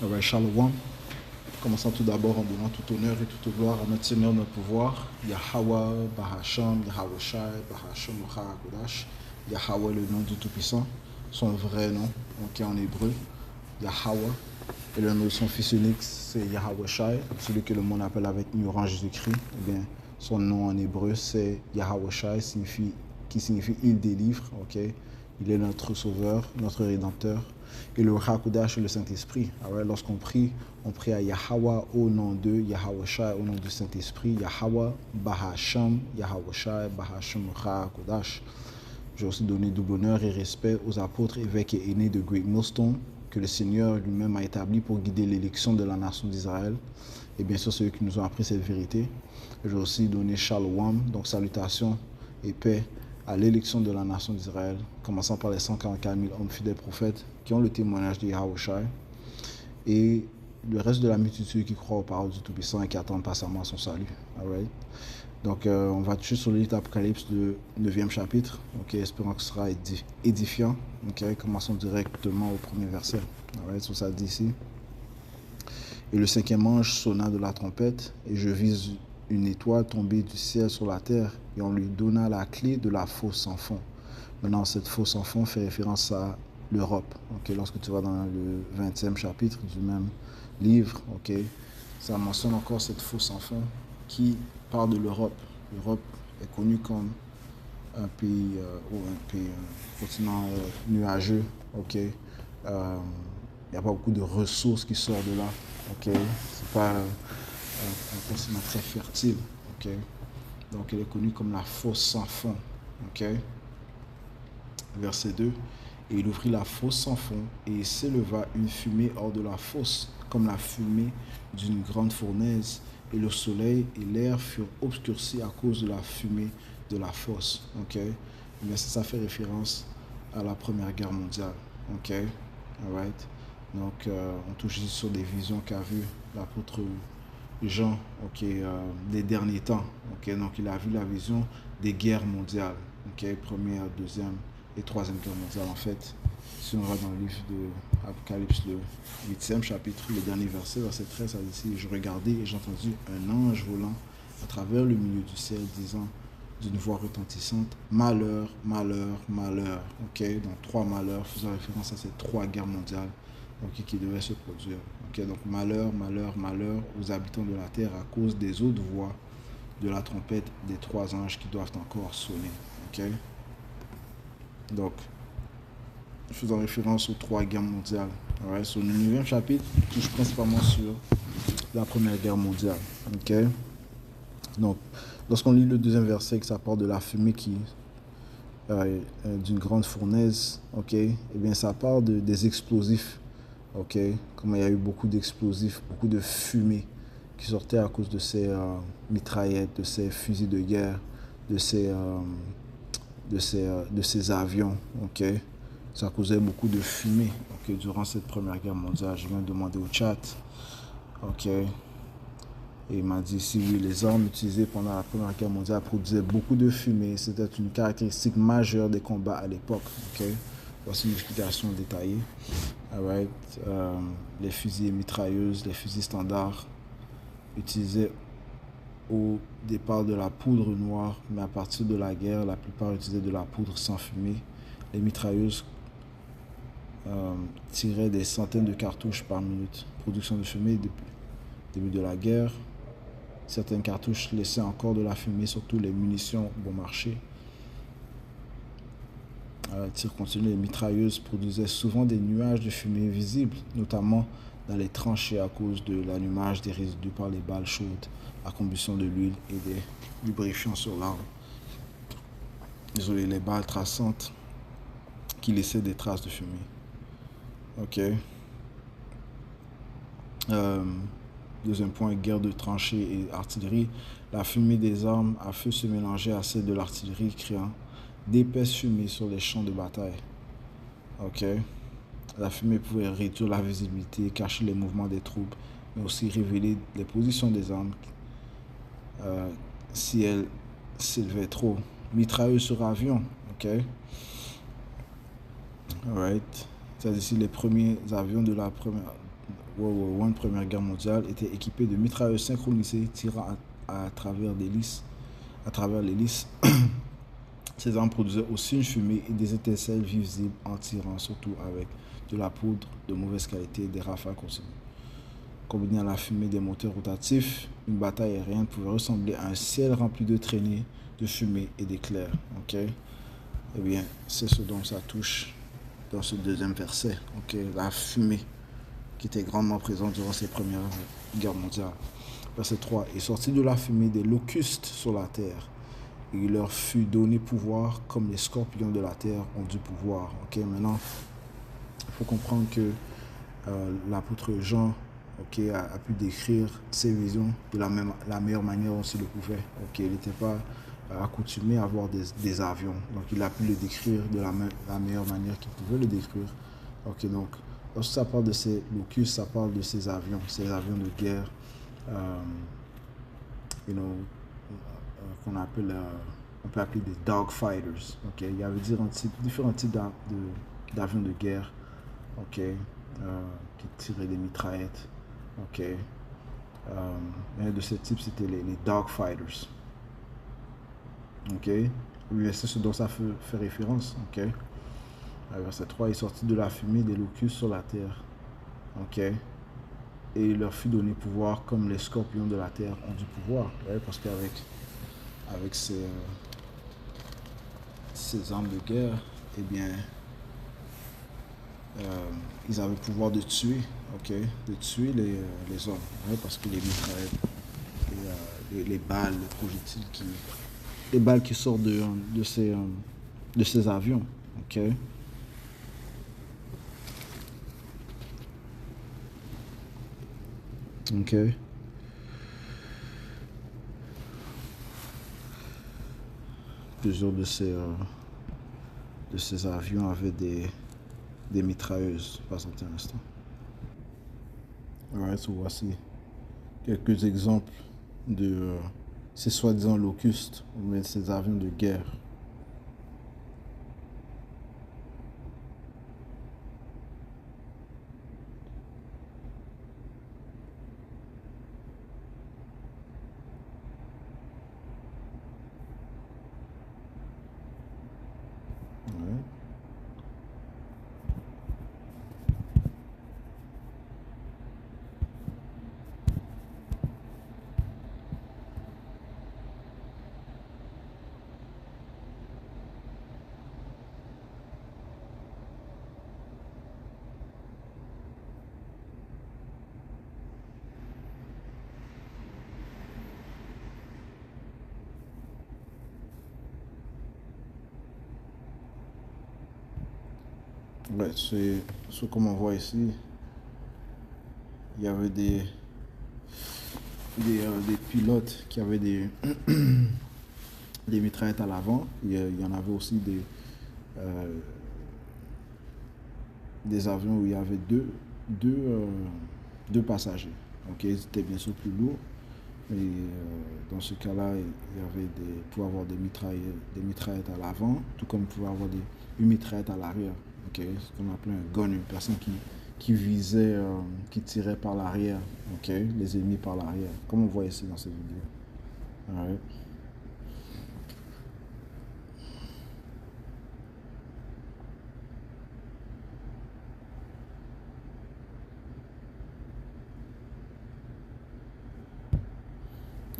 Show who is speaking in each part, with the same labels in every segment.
Speaker 1: Alright, Shalom. Commençons tout d'abord en donnant tout honneur et toute gloire à notre Seigneur, notre pouvoir. Yahweh, Bahasham, Yahweh Shai, Bahasham, Kodash. Yahweh, le nom du Tout-Puissant, son vrai nom, en hébreu, Yahweh. Et le nom de son fils unique, c'est Yahweh Shai, celui que le monde appelle avec ignorance Jésus-Christ. Eh bien, son nom en hébreu, c'est Yahweh Shai, qui signifie il délivre. Il est notre sauveur, notre rédempteur. Et le Hakudash, le Saint-Esprit. Lorsqu'on prie, on prie à Yahweh au nom de Yahweh Shai, au nom du Saint-Esprit. Yahweh, Bahasham, Yahweh Shai, Bahasham, Hakudash. J'ai aussi donné double honneur et respect aux apôtres, évêques et aînés de Great Millstone, que le Seigneur lui-même a établi pour guider l'élection de la nation d'Israël. Et bien sûr, ceux qui nous ont appris cette vérité. J'ai aussi donné Shalom, donc salutations et paix à l'élection de la nation d'Israël, commençant par les 144 000 hommes fidèles prophètes qui ont le témoignage de Yahweh Shai, et le reste de la multitude qui croit aux paroles du Tout-Puissant et qui attendent patiemment son salut. Alright. Donc, on va toucher sur le livre d'Apocalypse, le 9e chapitre, espérant que ce sera édifiant. Commençons directement au premier verset. Alright, so ça dit ici. Et le 5e ange sonna de la trompette, et je vis une étoile tombée du ciel sur la terre, et on lui donna la clé de la fosse sans fond. Maintenant, cette fosse sans fond fait référence à l'Europe. Lorsque tu vas dans le 20e chapitre du même livre, ça mentionne encore cette fosse sans fond qui parle de l'Europe. L'Europe est connue comme un pays, un continent nuageux. Il n'y a pas beaucoup de ressources qui sortent de là. C'est pas un continent très fertile. Donc, elle est connue comme la fosse sans fond. Verset 2. Et il ouvrit la fosse sans fond, et il s'éleva une fumée hors de la fosse, comme la fumée d'une grande fournaise, et le soleil et l'air furent obscurcis à cause de la fumée de la fosse. Mais ça fait référence à la Première Guerre mondiale. Alright. Donc, on touche ici sur des visions qu'a vu l'apôtre Jean, des derniers temps. Donc, il a vu la vision des guerres mondiales. Première, deuxième et troisième guerre mondiale, en fait. Si on va dans le livre de Apocalypse, le 8e chapitre, le dernier verset, verset 13, ça dit ici, je regardais et j'ai entendu un ange volant à travers le milieu du ciel, disant d'une voix retentissante, malheur, malheur, malheur. Donc, 3 malheurs faisant référence à ces 3 guerres mondiales qui devaient se produire. Donc, malheur, malheur, malheur aux habitants de la terre à cause des autres voix de la trompette des 3 anges qui doivent encore sonner. Donc, faisant référence aux 3 guerres mondiales. Sur le 9e chapitre, touche principalement sur la Première Guerre mondiale. Donc, lorsqu'on lit le 2e verset, que ça parle de la fumée d'une grande fournaise, eh bien, ça parle des explosifs. Comme il y a eu beaucoup d'explosifs, beaucoup de fumée qui sortait à cause de ces mitraillettes, de ces fusils de guerre, de ces avions. Ça causait beaucoup de fumée durant cette Première Guerre mondiale. Je viens de demander au chat. Et il m'a dit si oui, les armes utilisées pendant la Première Guerre mondiale produisaient beaucoup de fumée. C'était une caractéristique majeure des combats à l'époque. Voici une explication détaillée. Les fusils et mitrailleuses, les fusils standards utilisaient au départ de la poudre noire, mais à partir de la guerre, la plupart utilisaient de la poudre sans fumée. Les mitrailleuses tiraient des centaines de cartouches par minute. Production de fumée depuis le début de la guerre. Certaines cartouches laissaient encore de la fumée, surtout les munitions bon marché. Tir continu, les mitrailleuses produisaient souvent des nuages de fumée visibles, notamment dans les tranchées à cause de l'allumage des résidus par les balles chaudes, la combustion de l'huile et des lubrifiants sur l'arme. Désolé, les balles traçantes qui laissaient des traces de fumée. Deuxième point, guerre de tranchées et artillerie. La fumée des armes à feu se mélangeait à celle de l'artillerie, créant d'épaisses fumées sur les champs de bataille. La fumée pouvait réduire la visibilité, cacher les mouvements des troupes, mais aussi révéler les positions des armes si elles s'élevaient trop. Mitrailleuses sur avion. Alright. C'est ici les premiers avions de la première World War I, Première Guerre mondiale, étaient équipés de mitrailleuses synchronisées tirant à travers l'hélice. Ces armes produisaient aussi une fumée et des étincelles visibles en tirant, surtout avec de la poudre de mauvaise qualité et des rafales continues. Combiné à la fumée des moteurs rotatifs, une bataille aérienne pouvait ressembler à un ciel rempli de traînées, de fumée et d'éclairs. Okay? Eh bien, c'est ce dont ça touche dans ce deuxième verset. Okay? La fumée qui était grandement présente durant ces premières guerres mondiales. Verset 3. Et sortit de la fumée des locustes sur la terre. Et il leur fut donné pouvoir comme les scorpions de la terre ont du pouvoir. Okay? Maintenant, il faut comprendre que l'apôtre Jean a pu décrire ses visions de la meilleure manière dont il le pouvait. Il n'était pas accoutumé à avoir des avions. Donc, il a pu le décrire de la meilleure manière qu'il pouvait le décrire. Donc, lorsque ça parle de ces locustes, ça parle de ces avions de guerre, qu'on appelle, on peut appeler des dogfighters. Il y avait différents types d'avions de guerre, qui tiraient des mitraillettes. Un de ces types, c'était les dogfighters. Oui, c'est ce dont ça fait référence. Verset 3, il sortit de la fumée des locustes sur la terre. Et il leur fut donné pouvoir comme les scorpions de la terre ont du pouvoir. Parce qu'avec ces armes de guerre, eh bien, ils avaient le pouvoir de tuer, de tuer les hommes. Parce que les mitraillettes, les balles, les projectiles les balles qui sortent de ces avions. Plusieurs de ces avions avaient des mitrailleuses. Patientez un instant. Alright, so voici quelques exemples de ces soi-disant locustes, mais ces avions de guerre. C'est ce qu'on voit ici. Il y avait des pilotes qui avaient des mitraillettes à l'avant. Il y en avait aussi des avions où il y avait deux passagers. Ils étaient bien sûr plus lourds. Et dans ce cas-là, il y avait pour avoir des mitraillettes à l'avant, tout comme il pouvait avoir une mitraillette à l'arrière. Ce qu'on appelait un gun, une personne qui visait, qui tirait par l'arrière, les ennemis par l'arrière, comme on voit ici dans cette vidéo. Alright.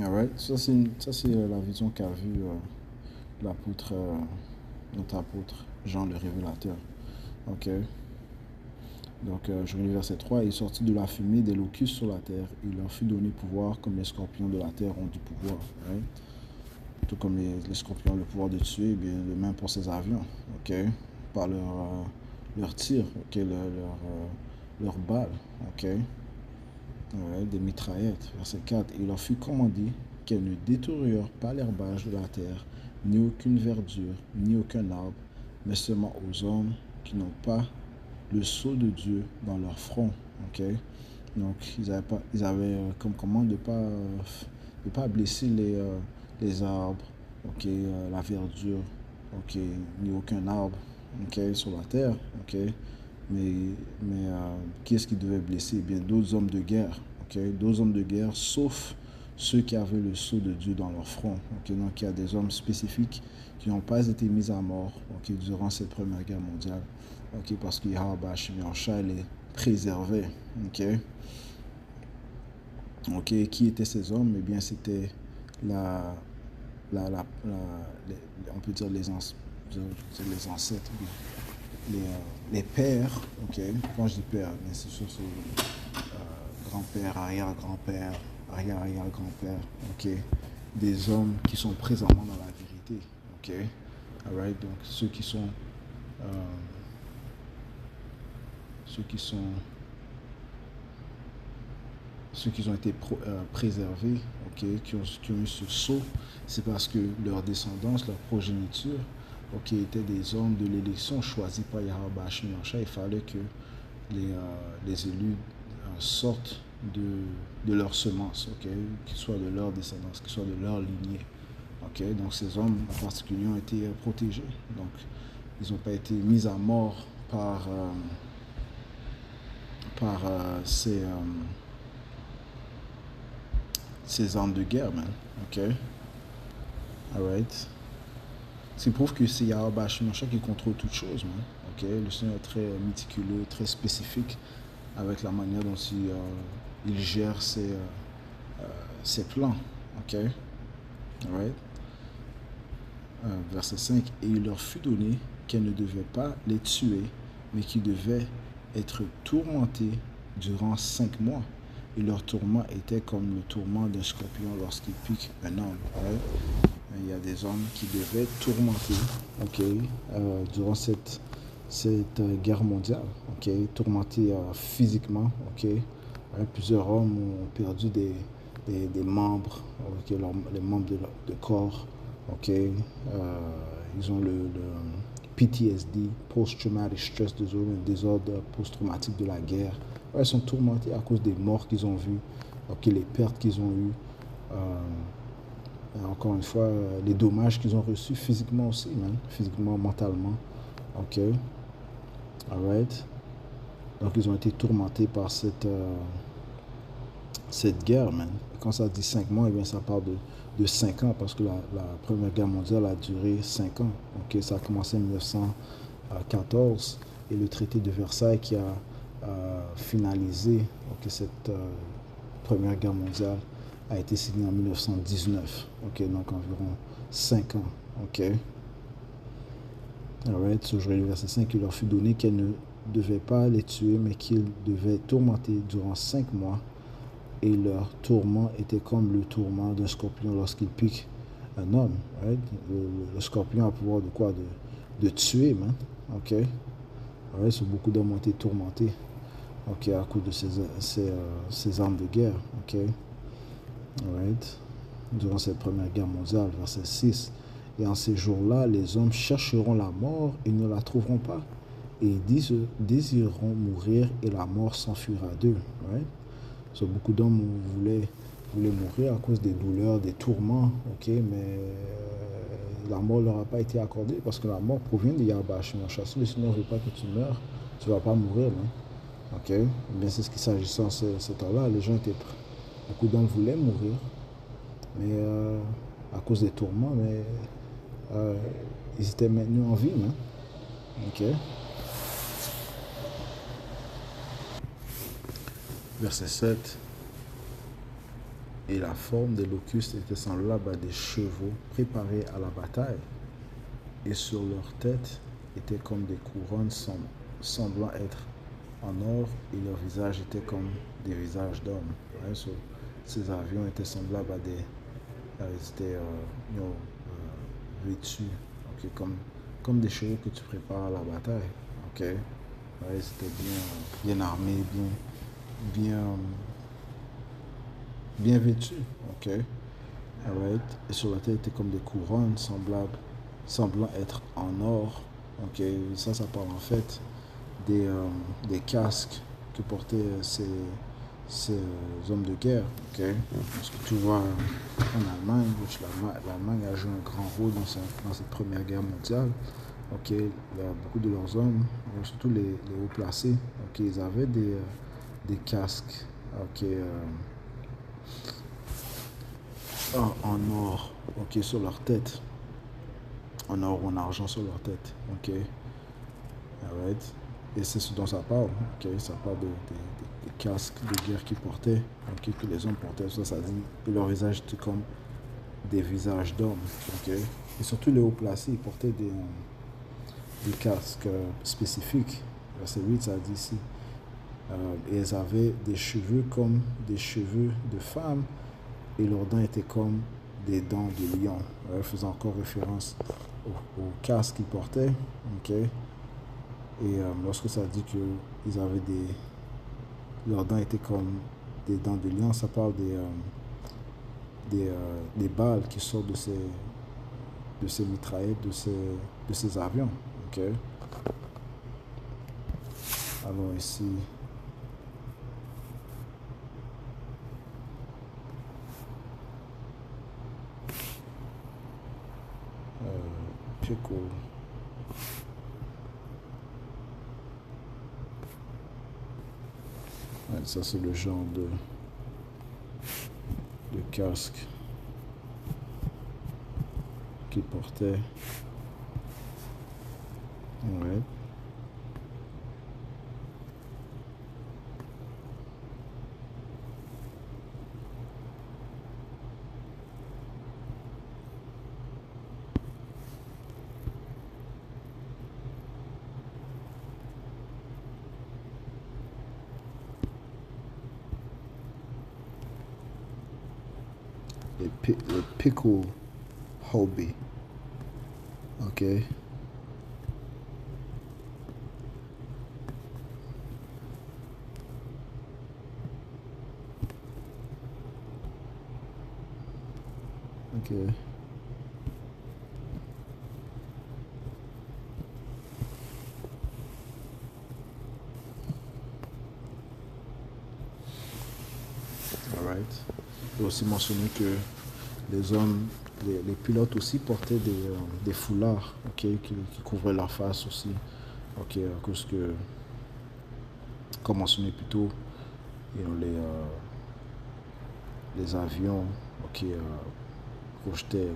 Speaker 1: Alright. Ça, c'est la vision qu'a vue notre apôtre Jean le Révélateur. Donc, je relis verset 3. Il sortit de la fumée des locustes sur la terre. Il leur fut donné pouvoir comme les scorpions de la terre ont du pouvoir. Tout comme les scorpions ont le pouvoir de tuer, eh bien, le même pour ces avions. Par leur tir, leur balle. Des mitraillettes. Verset 4. Il leur fut commandé qu'elles ne détruirent pas l'herbage de la terre, ni aucune verdure, ni aucun arbre, mais seulement aux hommes qui n'ont pas le sceau de Dieu dans leur front. Donc, ils avaient comme commande de pas blesser les arbres, la verdure, ni aucun arbre, sur la terre, qui est-ce qui devait blesser? Eh bien, d'autres hommes de guerre. Ok, d'autres hommes de guerre, sauf ceux qui avaient le sceau de Dieu dans leur front. Ok, donc il y a des hommes spécifiques qui n'ont pas été mis à mort, ok, durant cette première guerre mondiale. Ok, parce que Yahweh Hashem Yahushua les préservait. Ok. Ok, qui étaient ces hommes? Eh bien, c'était la, on peut dire les ancêtres, les, les pères, ok, quand je dis père, bien c'est sûr, c'est grand-père, arrière-grand-père, arrière-arrière-grand-père, ok, des hommes qui sont présentement dans la vérité, ok, alright, donc euh, ceux qui sont, ceux qui ont été préservés, ok, qui ont eu ce sceau, c'est parce que leur descendance, leur progéniture, ok, étaient des hommes de l'élection choisis par Yahweh Hashem Yahushua. Il fallait que les élus sortent de leur semence, ok, qu'ils soient de leur descendance, qu'ils soient de leur lignée. Ok, donc ces hommes en particulier ont été protégés. Donc ils n'ont pas été mis à mort par ces armes de guerre, man. Ok, alright. Ce qui prouve que c'est Yahweh Hashem qui contrôle toutes choses, man. Ok, le Seigneur est très méticuleux, très spécifique avec la manière dont il gère ses plans. Ok, alright. Verset 5, et il leur fut donné qu'elles ne devaient pas les tuer, mais qu'ils devaient être tourmentés durant 5 mois. Et leur tourment était comme le tourment d'un scorpion lorsqu'il pique un homme. Right? Il y a des hommes qui devaient être tourmentés, okay, durant cette guerre mondiale, okay, tourmentés physiquement. Okay. Plusieurs hommes ont perdu des membres, okay, les membres de corps. Okay. Ils ont le PTSD, Post-Traumatic Stress Disorder, un désordre post-traumatique de la guerre. Ouais, ils sont tourmentés à cause des morts qu'ils ont vues, okay, les pertes qu'ils ont eues. Encore une fois, les dommages qu'ils ont reçus physiquement aussi, man. Physiquement, mentalement. Ok. Alright. Donc, ils ont été tourmentés par cette guerre, man. Et quand ça dit 5 mois, eh bien, ça parle de 5 ans, parce que la Première Guerre mondiale a duré 5 ans. Ok, ça a commencé en 1914, et le traité de Versailles qui a finalisé, okay, cette Première Guerre mondiale a été signé en 1919. Ok, donc environ 5 ans. Ok. Alright, so je relis le verset 5, il leur fut donné qu'elles ne devaient pas les tuer, mais qu'ils devaient tourmenter durant 5 mois. Et leur tourment était comme le tourment d'un scorpion lorsqu'il pique un homme. Right? Le scorpion a le pouvoir de quoi? De tuer, man. Ok. Alright, so beaucoup d'hommes ont été tourmentés, ok, à cause de ces armes de guerre. Ok. Alright. Durant cette première guerre mondiale, verset 6. Et en ces jours-là, les hommes chercheront la mort et ne la trouveront pas. Et désireront mourir et la mort s'enfuira d'eux. Right? So, beaucoup d'hommes voulaient mourir à cause des douleurs, des tourments, ok, mais la mort ne leur a pas été accordée parce que la mort provient de Yahweh Hashem. Si le Seigneur ne veut pas que tu meurs, tu ne vas pas mourir. Hein? Ok, bien c'est ce qui s'agissait en ce temps-là. Les gens étaient prêts. Beaucoup d'hommes voulaient mourir, mais à cause des tourments, mais ils étaient maintenus en vie. Hein? Ok. Verset 7. Et la forme des locustes était semblable à des chevaux préparés à la bataille. Et sur leur tête étaient comme des couronnes semblant être en or, et leur visage était comme des visages d'hommes. Right? So, ces avions étaient semblables à des... ils étaient vêtus, okay, comme des chevaux que tu prépares à la bataille. Okay? Right? Ils étaient bien armés, bien vêtus. Ok. Alright. Et sur la tête était comme des couronnes semblant être en or. Ok. Ça parle en fait des casques que portaient ces hommes de guerre. Ok. Parce que tu vois, en Allemagne, l'Allemagne a joué un grand rôle dans cette première guerre mondiale. ok, beaucoup de leurs hommes, surtout les hauts placés, ok, ils avaient des casques, ok, en or, ok, sur leur tête, en or ou en argent sur leur tête, ok, alright. Et c'est ce dont ça parle, ok, ça parle des casques de guerre qu'ils portaient, ok, que les hommes portaient, ça dit que leur visage était comme des visages d'hommes, ok. Et surtout les hauts placés, ils portaient des casques spécifiques. Verset 8, ça dit ici. Et elles avaient des cheveux comme des cheveux de femmes, et leurs dents étaient comme des dents de lion, faisant encore référence au casque qu'ils portaient, ok. Et lorsque ça dit que ils avaient leurs dents étaient comme des dents de lion, ça parle des balles qui sortent de ces mitraillettes, de ces avions. Ok. Alors ici, Pico. Ouais, ça c'est le genre de casque qu'il portait. Ouais. Le pickle hobby. Ok. Ok. Alright. Il faut aussi mentionner que les hommes, les pilotes aussi portaient des foulards, ok, qui couvraient leur face aussi, ok, à cause que, comme mentionné plus tôt, les avions, ok,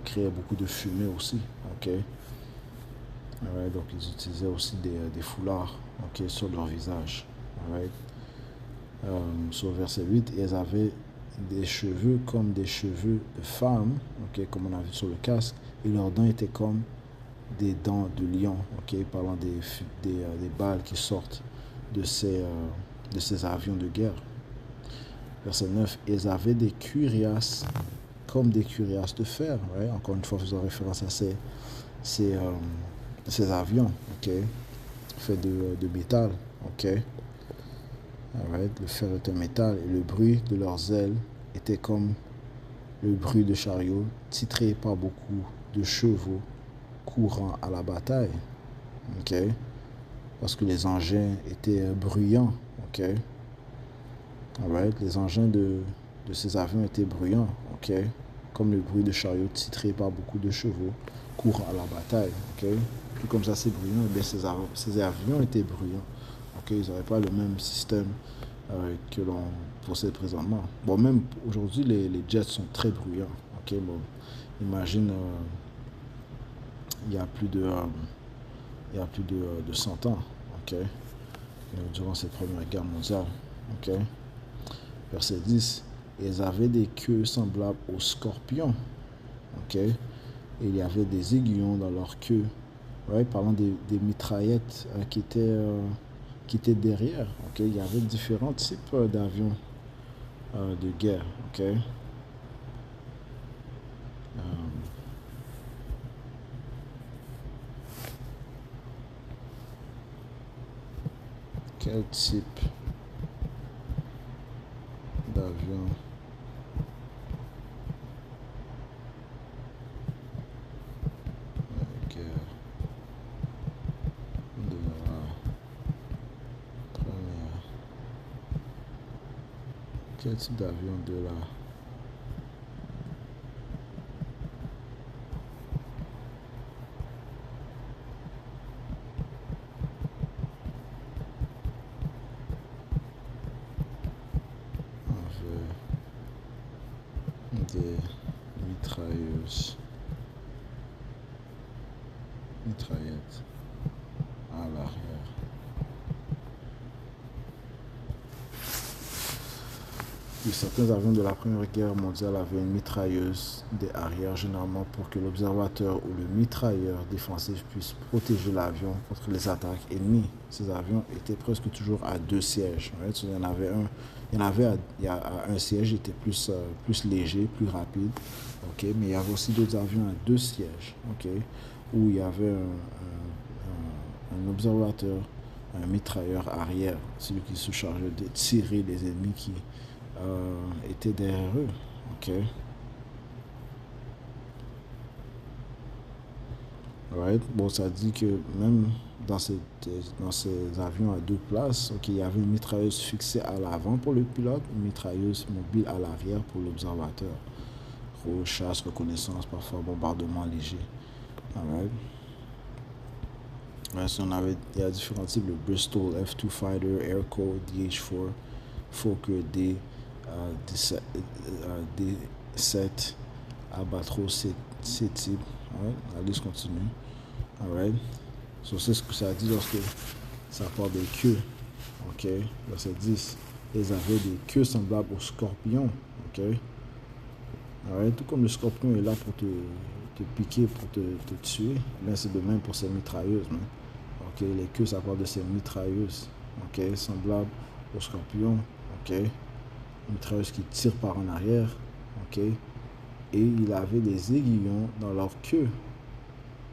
Speaker 1: créaient beaucoup de fumée aussi, ok. Alright, donc ils utilisaient aussi des foulards, ok, sur leur visage, alright. Sur verset 8, ils avaient des cheveux comme des cheveux de femmes, ok, comme on a vu sur le casque, et leurs dents étaient comme des dents de lion, ok, parlant des balles qui sortent de ces avions de guerre. Verset 9, ils avaient des cuirasses comme des cuirasses de fer, ouais, encore une fois faisant référence à ces avions, ok, faits de métal, ok. Alright, le fer est un métal et le bruit de leurs ailes était comme le bruit de chariots titrés par beaucoup de chevaux courant à la bataille. Ok. Parce que les engins étaient bruyants. Ok. Alright, les engins de ces avions étaient bruyants. Ok. Comme le bruit de chariots titrés par beaucoup de chevaux courant à la bataille. Ok. Puis comme ça c'est bruyant, et bien ces avions étaient bruyants. Ok. Ils n'avaient pas le même système que l'on possède présentement. Bon, même aujourd'hui, les jets sont très bruyants. Ok, bon, imagine, il y a plus de 100 ans, ok, durant cette première guerre mondiale, ok. Verset 10, ils avaient des queues semblables aux scorpions, ok, et il y avait des aiguillons dans leur queue, right? Parlant des mitraillettes qui étaient derrière, ok. Il y avait différents types d'avions de guerre, ok. Quel type d'avion de guerre de la première? Quel type d'avion de la des mitrailleuses. Mitraillettes à l'arrière. Et certains avions de la Première Guerre mondiale avaient une mitrailleuse des arrières, généralement pour que l'observateur ou le mitrailleur défensif puisse protéger l'avion contre les attaques ennemies. Ces avions étaient presque toujours à 2 sièges. Il y en avait un, un siège était plus léger, plus rapide. Mais il y avait aussi d'autres avions à 2 sièges, où il y avait un observateur, un mitrailleur arrière, celui qui se chargeait de tirer les ennemis qui étaient derrière eux. Right? Bon, ça dit que même dans ces avions à 2 places, il y avait une mitrailleuse fixée à l'avant pour le pilote, une mitrailleuse mobile à l'arrière pour l'observateur. Chasse, reconnaissance, parfois bombardement léger. Alright. Il y a différents types, le Bristol F2 Fighter, Airco, DH4, Fokker D7, Albatros C-type. La liste continue. Alright. C'est ce que ça dit lorsque ça parle des queues. Verset 10. Ils avaient des queues semblables aux scorpions. Alright. Tout comme le scorpion est là pour te piquer, pour te tuer, ben c'est de même pour ces mitrailleuses. Les queues, ça parle de ces mitrailleuses. Semblables aux scorpions. Mitrailleuses qui tirent par en arrière. Et il avait des aiguillons dans leur queue.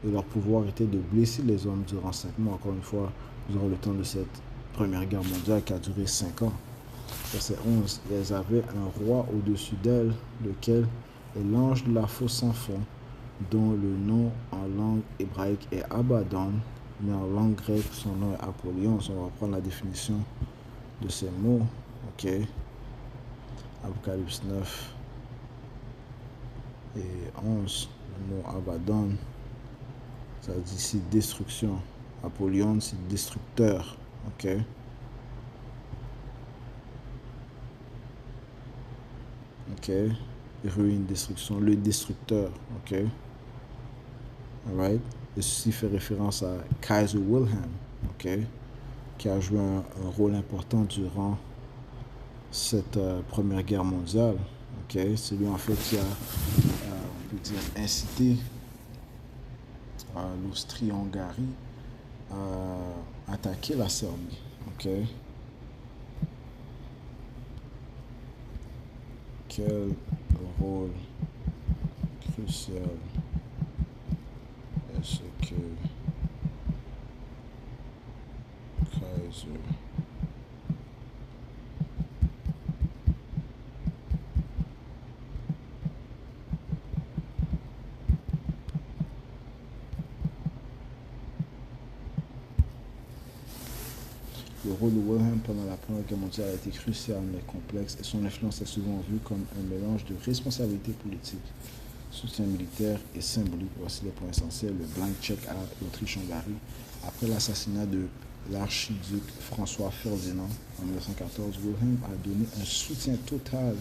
Speaker 1: Et leur pouvoir était de blesser les hommes durant 5 mois. Encore une fois, durant le temps de cette Première Guerre mondiale qui a duré 5 ans. Verset 11. Elles avaient un roi au-dessus d'elles, lequel est l'ange de la fosse sans fond, dont le nom en langue hébraïque est Abaddon, mais en langue grecque, son nom est Apollyon. On va prendre la définition de ces mots. Apocalypse 9 et 11. Le mot Abaddon, ça dit ici destruction. Apollyon, c'est destructeur. Ruine, destruction, le destructeur. Alright. Et ceci fait référence à Kaiser Wilhelm, qui a joué un rôle important durant cette Première Guerre mondiale. C'est lui en fait qui a, on peut dire, incité l'Austrie-Hongarie à attaquer la Serbie. Quel rôle crucial est-ce que Kaiser Le rôle de Wilhelm pendant la Première Guerre mondiale a été crucial mais complexe et son influence est souvent vue comme un mélange de responsabilité politique, soutien militaire et symbolique. Voici les points essentiels. Le blank check à l'Autriche-Hongrie. Après l'assassinat de l'archiduc François Ferdinand en 1914, Wilhelm a donné un soutien total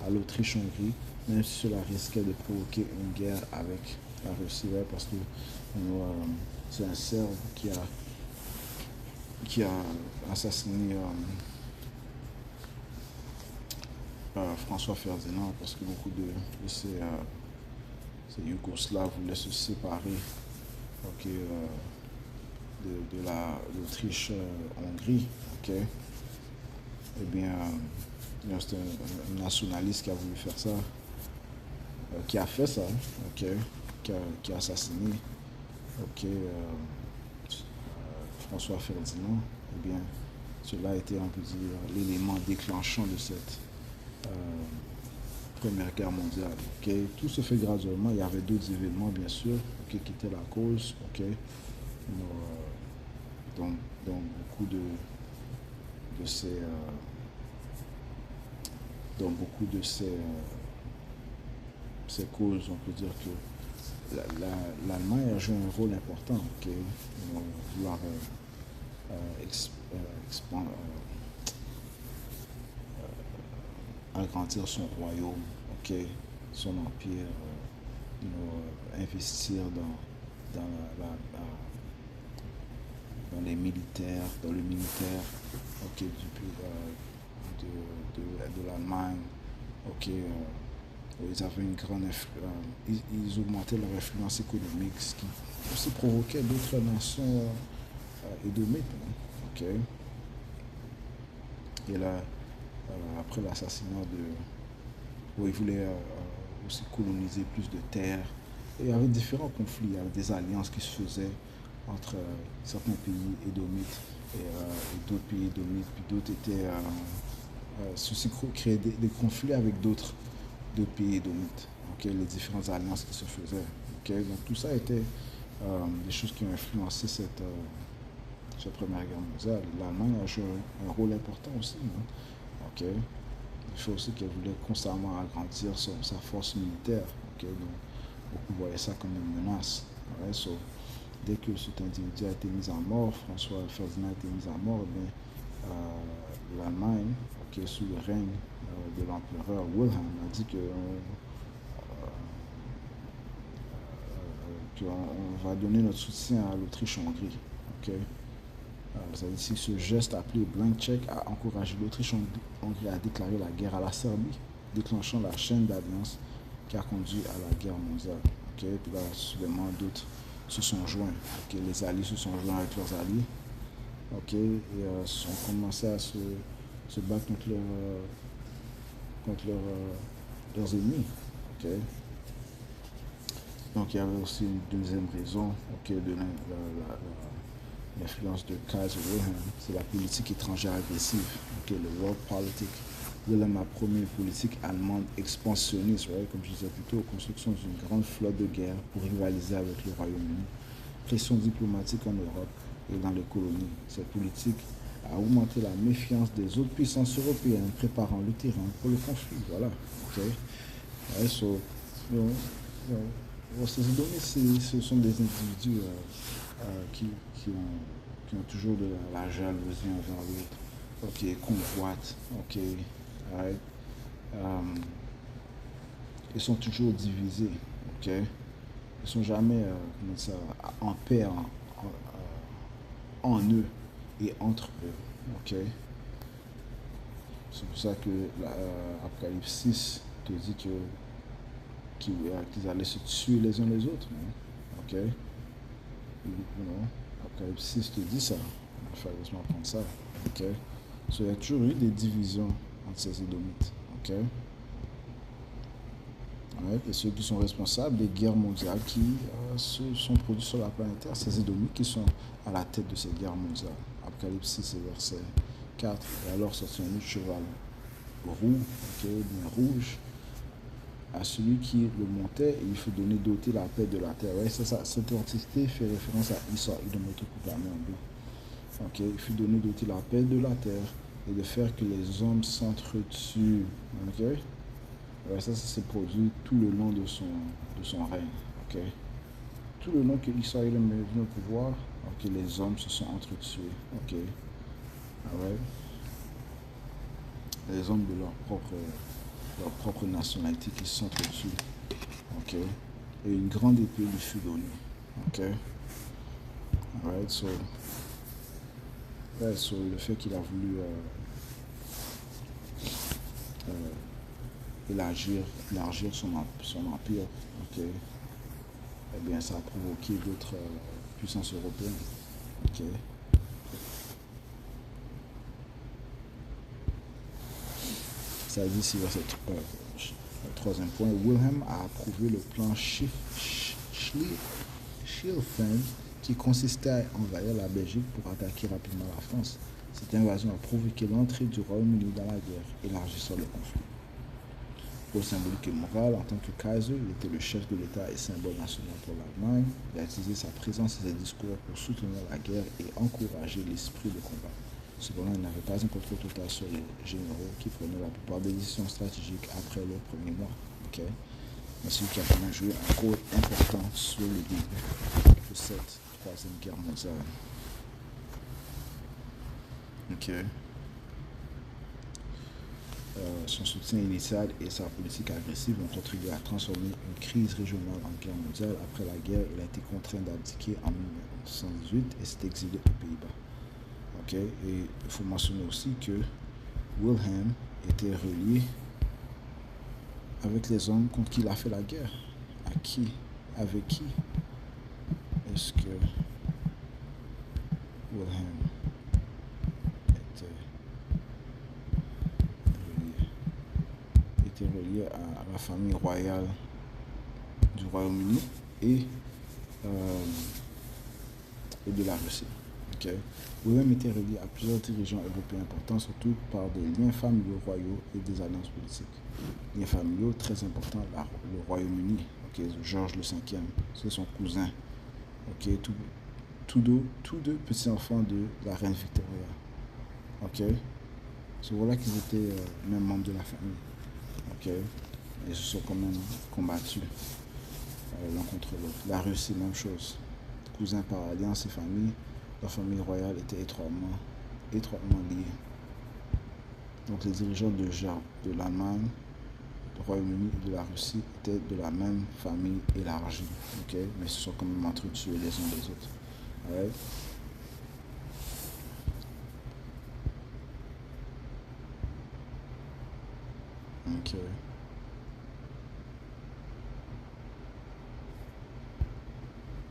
Speaker 1: à l'Autriche-Hongrie, même si cela risquait de provoquer une guerre avec la Russie, parce que c'est un Serbe qui a assassiné François Ferdinand, parce que beaucoup de ces Yougoslaves voulaient se séparer de l'Autriche-Hongrie. Eh bien, c'est un nationaliste qui a voulu faire ça, qui a fait ça, qui a assassiné François Ferdinand. Eh bien, cela a été, on peut dire, l'élément déclenchant de cette Première Guerre mondiale. Tout se fait graduellement. Il y avait d'autres événements, bien sûr, qui étaient la cause. Donc beaucoup de ces causes, on peut dire que l'Allemagne a joué un rôle important. Vouloir agrandir son royaume, son empire, investir dans, dans les militaires, dans le militaire, ok, de l'Allemagne, ok, ils avaient une grande ils augmentaient leur influence économique, ce qui aussi provoquait d'autres nations édomites, ok. Et là, après l'assassinat où ils voulaient aussi coloniser plus de terres. Et il y avait différents conflits, il y avait des alliances qui se faisaient entre certains pays édomites et d'autres pays édomites, puis d'autres étaient... ceci créait des conflits avec d'autres pays édomites, okay, les différentes alliances qui se faisaient. Okay. Donc tout ça était des choses qui ont influencé cette Première Guerre mondiale. L'Allemagne a joué un rôle important aussi. Hein. Okay. Il faut aussi qu'elle voulait constamment agrandir sa force militaire. Okay. Donc, beaucoup voyaient ça comme une menace. Right? So, dès que cet individu a été mis à mort, François Ferdinand a été mis à mort, l'Allemagne, okay, sous le règne de l'empereur Wilhelm, a dit qu'on va donner notre soutien à l'Autriche-Hongrie. Okay? Ce geste appelé blank check a encouragé l'Autriche-Hongrie à déclarer la guerre à la Serbie, déclenchant la chaîne d'alliances qui a conduit à la guerre mondiale. Okay? Puis là, soudainement, d'autres se sont joints. Okay? Les alliés se sont joints avec leurs alliés. Okay? Et ont commencé à se battre contre leurs ennemis. Okay? Donc il y avait aussi une deuxième raison, okay, de l'influence de Kaiser Wilhelm, c'est la politique étrangère agressive, okay, le world politic. Wilhelm a promu une politique allemande expansionniste, right, comme je disais plus tôt, construction d'une grande flotte de guerre pour rivaliser avec le Royaume-Uni, pression diplomatique en Europe et dans les colonies. Cette politique a augmenté la méfiance des autres puissances européennes, préparant le terrain pour le conflit. Voilà. Okay. Right, so, ces Idomites, ce sont des individus qui ont toujours de la jalousie envers l'autre. Ok, convoitent. Ok, right. Ils sont toujours divisés. Ok, ils sont jamais en paix en eux et entre eux. Ok, c'est pour ça que l'Apocalypse 6 te dit qu'ils allaient se tuer les uns les autres. Ok, Apocalypse 6 te dit ça. Il faut laisse-moi prendre ça. Ok, so, il y a toujours eu des divisions entre ces Édomites. Ok, ouais, et ceux qui sont responsables des guerres mondiales qui se sont produites sur la planète Terre, ces Édomites qui sont à la tête de ces guerres mondiales. Apocalypse 6 et verset 4. Et alors sortit un autre cheval roux, okay, bien rouge, à celui qui le montait, et il fut donné d'ôter la paix de la terre. Ouais, c'est ça, cette entité fait référence à Esau, Edom autoproclamé en blanc. Okay, il fut donné d'ôter la paix de la terre et de faire que les hommes s'entretuent. Okay? Ouais, ça s'est produit tout le long de son règne. Okay? Tout le long que Esau est venu au pouvoir, okay, les hommes se sont entretués. Okay? Ah ouais? Les hommes de leur propre nationalité qui s'entretuent. Okay? Et une grande épée lui fut donnée. Okay? Alright, so le fait qu'il a voulu élargir son empire, okay, eh bien, ça a provoqué d'autres puissances européennes. Okay. Ça dit ici, le troisième point, Wilhelm a approuvé le plan Schlieffen qui consistait à envahir la Belgique pour attaquer rapidement la France. Cette invasion a provoqué l'entrée du Royaume-Uni dans la guerre, élargissant le conflit. Pour symbolique et moral, en tant que Kaiser, il était le chef de l'État et symbole national pour l'Allemagne. Il a utilisé sa présence et ses discours pour soutenir la guerre et encourager l'esprit de combat. Cependant, il n'avait pas un contrôle total sur les généraux qui prenaient la plupart des décisions stratégiques après leur premier mois. Okay? Mais celui qui a vraiment joué un rôle important sur le début de cette troisième guerre mondiale. Okay. son soutien initial et sa politique agressive ont contribué à transformer une crise régionale en guerre mondiale. Après la guerre, il a été contraint d'abdiquer en 1918 et s'est exilé aux Pays-Bas. Okay? Et il faut mentionner aussi que Wilhelm était relié avec les hommes contre qui il a fait la guerre. À qui? Avec qui est-ce que Wilhelm était relié à la famille royale du Royaume-Uni et de la Russie. Okay. Wilhelm était relié à plusieurs dirigeants européens importants, surtout par des liens familiaux royaux et des alliances politiques. Liens familiaux très importants, le Royaume-Uni, okay, Georges V, c'est son cousin. Okay, tous deux petits-enfants de la reine Victoria. Okay. So, voilà qu'ils étaient même membres de la famille. Okay. Ils se sont quand même combattus l'un contre l'autre. La Russie, même chose. Cousins par alliance et famille. La famille royale était étroitement liée. Donc les dirigeants de l'Allemagne, du Royaume-Uni et de la Russie étaient de la même famille élargie. Okay? Mais se sont quand même entretués les uns des autres. Right? Okay.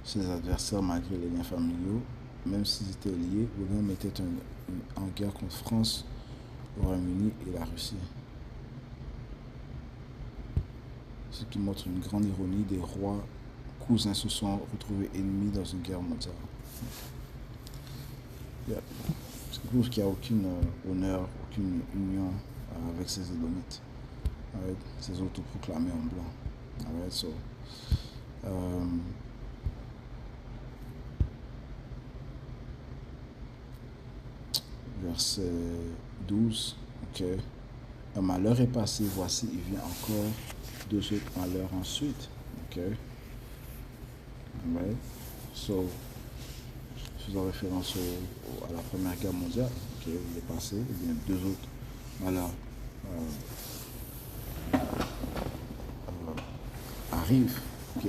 Speaker 1: Ses adversaires, malgré les liens familiaux, même s'ils étaient liés, Wilhelm était en guerre contre France, le Royaume-Uni et la Russie. Ce qui montre une grande ironie, des rois cousins se sont retrouvés ennemis dans une guerre mondiale. Yeah. Ce qui prouve qu'il n'y a aucun honneur, aucune union avec ces Édomites. Right? Ces autoproclamés en blanc. Right? So, verset 12, ok. Un malheur est passé, voici, il vient encore deux autres malheurs ensuite, ok. Right. So, faisant référence à la Première Guerre mondiale, ok, il est passé, et bien deux autres malheurs arrivent, ok,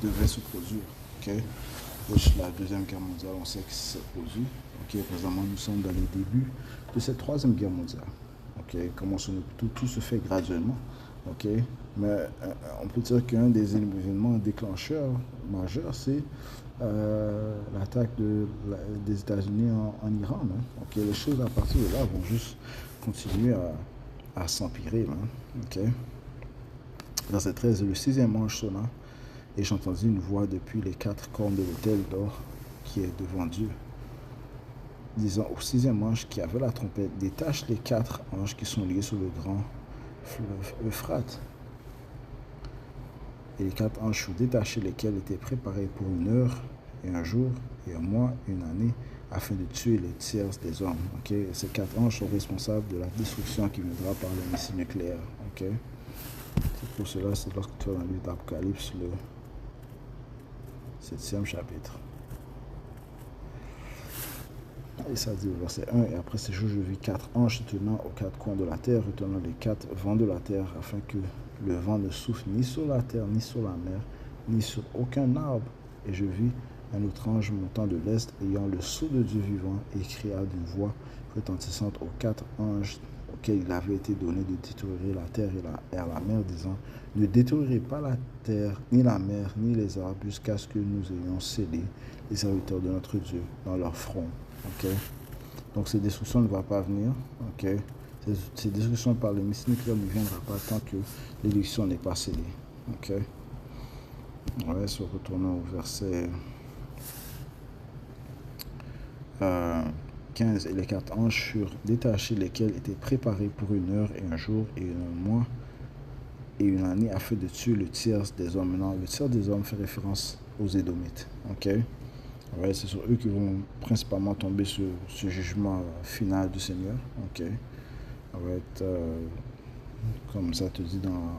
Speaker 1: devaient se produire, ok. La Deuxième Guerre mondiale, on sait que c'est produit. Okay, présentement, nous sommes dans les débuts de cette Troisième Guerre mondiale. Okay, tout se fait graduellement. Okay, mais on peut dire qu'un des événements déclencheurs majeurs, c'est l'attaque des États-Unis en Iran. Hein. Okay, les choses à partir de là vont juste continuer à s'empirer. Hein. Okay. Verset 13, le sixième ange sonna, et j'entendis une voix depuis les quatre cornes de l'autel d'or qui est devant Dieu, disant au sixième ange qui avait la trompette, détache les quatre anges qui sont liés sur le grand fleuve Euphrate. Et les quatre anges furent détachés, lesquels étaient préparés pour une heure et un jour et un mois, une année, afin de tuer les tiers des hommes. Okay? Ces quatre anges sont responsables de la destruction qui viendra par le missile nucléaire. Okay? C'est pour cela, c'est lorsque tu vas dans le livre d'Apocalypse, le 7e chapitre. Et ça dit au verset 1, et après ces jours, je vis quatre anges se tenant aux quatre coins de la terre, retenant les quatre vents de la terre, afin que le vent ne souffle ni sur la terre, ni sur la mer, ni sur aucun arbre. Et je vis un autre ange montant de l'est, ayant le sceau de Dieu vivant, et cria d'une voix retentissante aux quatre anges auxquels il avait été donné de détruire la terre et la mer, disant, ne détruirez pas la terre, ni la mer, ni les arbres, jusqu'à ce que nous ayons scellé les serviteurs de notre Dieu dans leur front. Okay. Donc cette destruction ne va pas venir. Okay. Cette destruction par le missile nucléaire ne viendra pas tant que l'élection n'est pas scellée. Okay. Ouais, se retournons au verset 15. Et les quatre anges furent détachés, lesquels étaient préparés pour une heure et un jour et un mois et une année afin de tuer le tiers des hommes. Maintenant, le tiers des hommes fait référence aux Édomites. Okay. Ouais, c'est sur eux qui vont principalement tomber sur ce jugement final du Seigneur. Okay. Ouais, comme ça te dit dans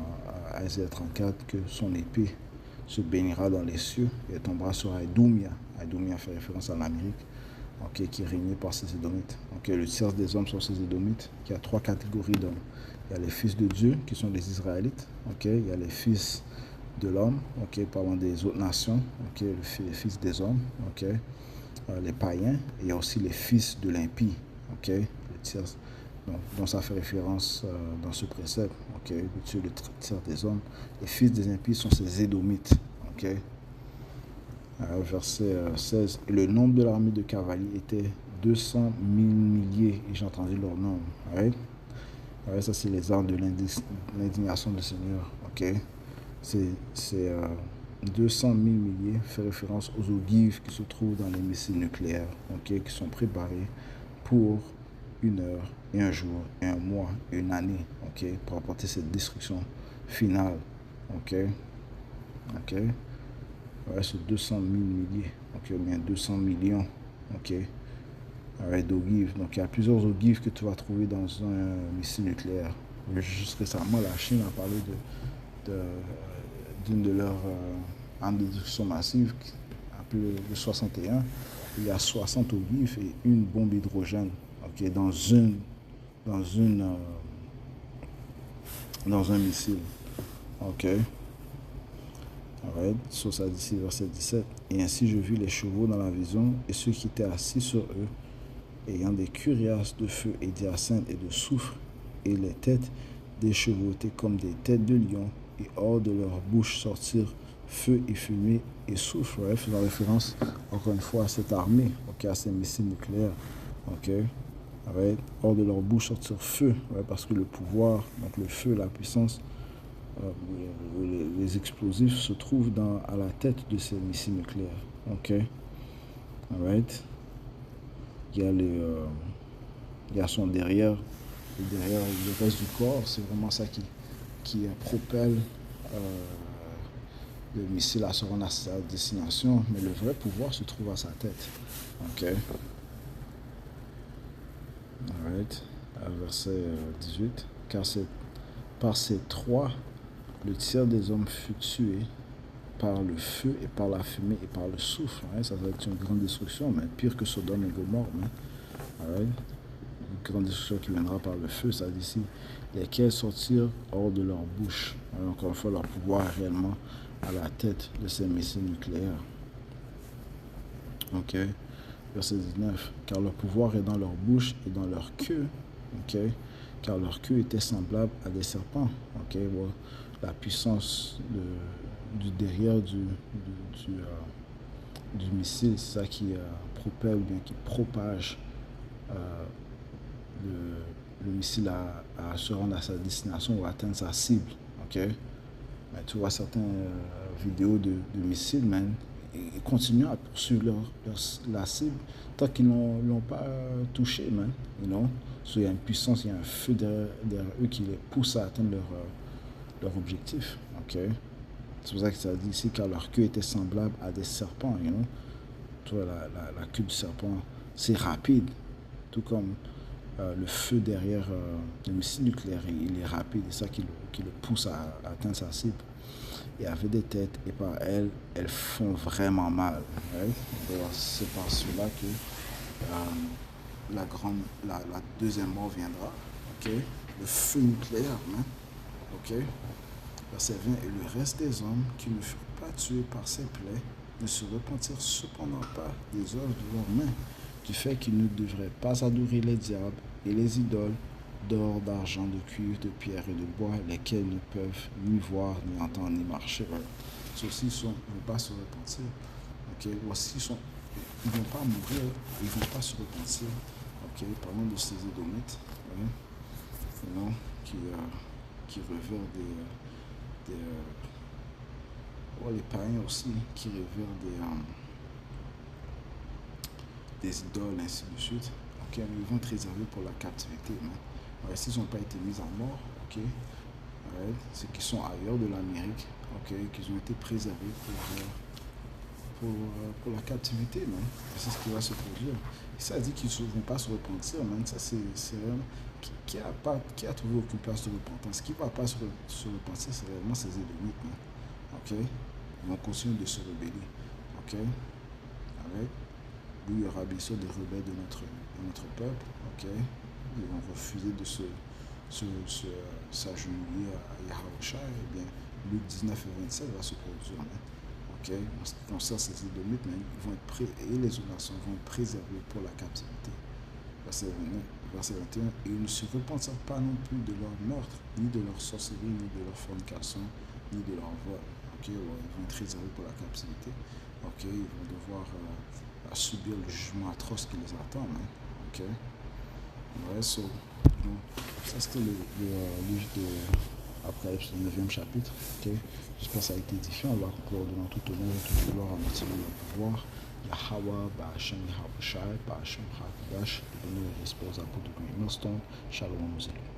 Speaker 1: Isaïe 34, que son épée se baignera dans les cieux et tombera sur Aïdoumia. Aïdoumia fait référence à l'Amérique. ok, qui est régné par ces Édomites. Ok, le tiers des hommes sont ces Édomites. Il y a 3 catégories d'hommes. Il y a les fils de Dieu, qui sont les Israélites. Ok, il y a les fils de l'homme, ok, parlant des autres nations, ok, les fils des hommes, ok, les païens, et il y a aussi les fils de l'impie, ok, le tiers, donc ça fait référence dans ce précepte, ok, Dieu le tiers des hommes. Les fils des impies sont ces Édomites, ok. Verset 16, et le nombre de l'armée de cavaliers était 200 000 milliers, et j'ai entendu leur nom, right? Ouais, ça c'est les armes de l'indignation du Seigneur, ok. C'est 200 000 milliers, fait référence aux ogives qui se trouvent dans les missiles nucléaires, ok, qui sont préparés pour 1 heure et 1 jour et 1 mois et 1 année, ok, pour apporter cette destruction finale, ok, ok. Ouais, c'est 200 000 milliers, ok, ou bien 200 millions, ok, ouais, d'ogives. Donc il y a plusieurs ogives que tu vas trouver dans un missile nucléaire. Juste récemment, la Chine a parlé d'une de leurs armes de destruction massive, appelée le 61. Il y a 60 ogives et une bombe hydrogène, ok, dans un missile, ok. Alright, so ça dit verset 17. Et ainsi je vis les chevaux dans la vision, et ceux qui étaient assis sur eux, ayant des cuirasses de feu et d'hyacinthe et de soufre, et les têtes des chevaux étaient comme des têtes de lions, et hors de leur bouche sortirent feu et fumée et soufre, ouais, faisant référence encore une fois à cette armée, ok, à ces missiles nucléaires, ok. Right. Hors de leur bouche sortir feu, ouais, parce que le pouvoir, donc le feu, la puissance, les explosifs se trouvent à la tête de ces missiles nucléaires. Ok. Alright. Il y a son derrière, le reste du corps, c'est vraiment ça qui propelle le missile à se rendre à sa destination, mais le vrai pouvoir se trouve à sa tête. Ok. Alright. Verset 18. Car par ces trois, le tiers des hommes fut tué par le feu et par la fumée et par le soufre. Hein? Ça va être une grande destruction, mais pire que Sodome et Gomorrhe. Right? Une grande destruction qui viendra par le feu, ça dit ici. Lesquels sortirent hors de leur bouche. Hein? Encore une fois, leur pouvoir est réellement à la tête de ces missiles nucléaires. Ok. Verset 19. Car leur pouvoir est dans leur bouche et dans leur queue. Ok. Car leur queue était semblable à des serpents. Ok. Bon, la puissance du derrière du missile, c'est ça qui propelle ou bien qui propage le missile à se rendre à sa destination ou à atteindre sa cible. Ok. Mais tu vois certaines vidéos de missiles, man, ils continuent à poursuivre la cible tant qu'ils l'ont pas touché, man. You know? So, il y a une puissance, il y a un feu derrière eux qui les pousse à atteindre leur objectif. Ok. C'est pour ça que ça dit ici, car leur queue était semblable à des serpents. You know? Tu vois, la queue du serpent, c'est rapide. Tout comme le feu derrière le missile nucléaire, il est rapide. C'est ça qui le pousse à atteindre sa cible. Et avait des têtes, et par elles font vraiment mal. Right? C'est par cela que la deuxième mort viendra. Okay? Le feu nucléaire. Hein? Okay? Verset 20. Et le reste des hommes qui ne furent pas tués par ces plaies ne se repentirent cependant pas des œuvres de leurs mains, du fait qu'ils ne devraient pas adorer les diables et les idoles d'or, d'argent, de cuivre, de pierre et de bois, lesquels ne peuvent ni voir, ni entendre, ni marcher. Ceux-ci ne vont pas se repentir. Okay? Voici, ils ne vont pas mourir, ils ne vont pas se repentir. Okay? Parlons de ces Édomites, qui révèrent les païens aussi, qui révèrent des idoles, ainsi de suite. Okay? Ils vont être réservés pour la captivité. S'ils n'ont pas été mis à mort, okay? C'est qu'ils sont ailleurs de l'Amérique, okay? Qu'ils ont été préservés pour la captivité. C'est ce qui va se produire. Et ça dit qu'ils ne vont pas se repentir. Ça, c'est réellement... Qui a trouvé aucune place de repentance? Qui ne va pas se repentir, c'est réellement ces Édomites. Okay? Ils vont continuer de se rebeller. Okay? où il y aura bien sûr des rebelles de notre peuple, ok? Ils vont refuser de s'agenouiller à Yahusha, et bien, Luc 19 et 27 va se produire. Ok? Donc ça, c'est les Édomites, mais ils vont être et les autres nations vont être préservées pour la captivité. Verset 29, verset 21, et ils ne se repentirent pas non plus de leur meurtre, ni de leur sorcellerie, ni de leur fornication, ni de leur vol. Ok? Ouais, ils vont être réservés pour la captivité. Ok? Ils vont devoir subir le jugement atroce qui les attend. Hein? Ok? Ouais, donc, ça c'était le livre de Apocalypse, le 9e chapitre. Ok? J'espère que ça a été édifiant. On va conclure devant tout honneur et toute gloire à notre Seigneur le pouvoir. Yahweh, Ba'ashem, Yahawashi, Ba'ashem, Hakodash, et béni et sposa pour de Millstone. Shalom, nos élus.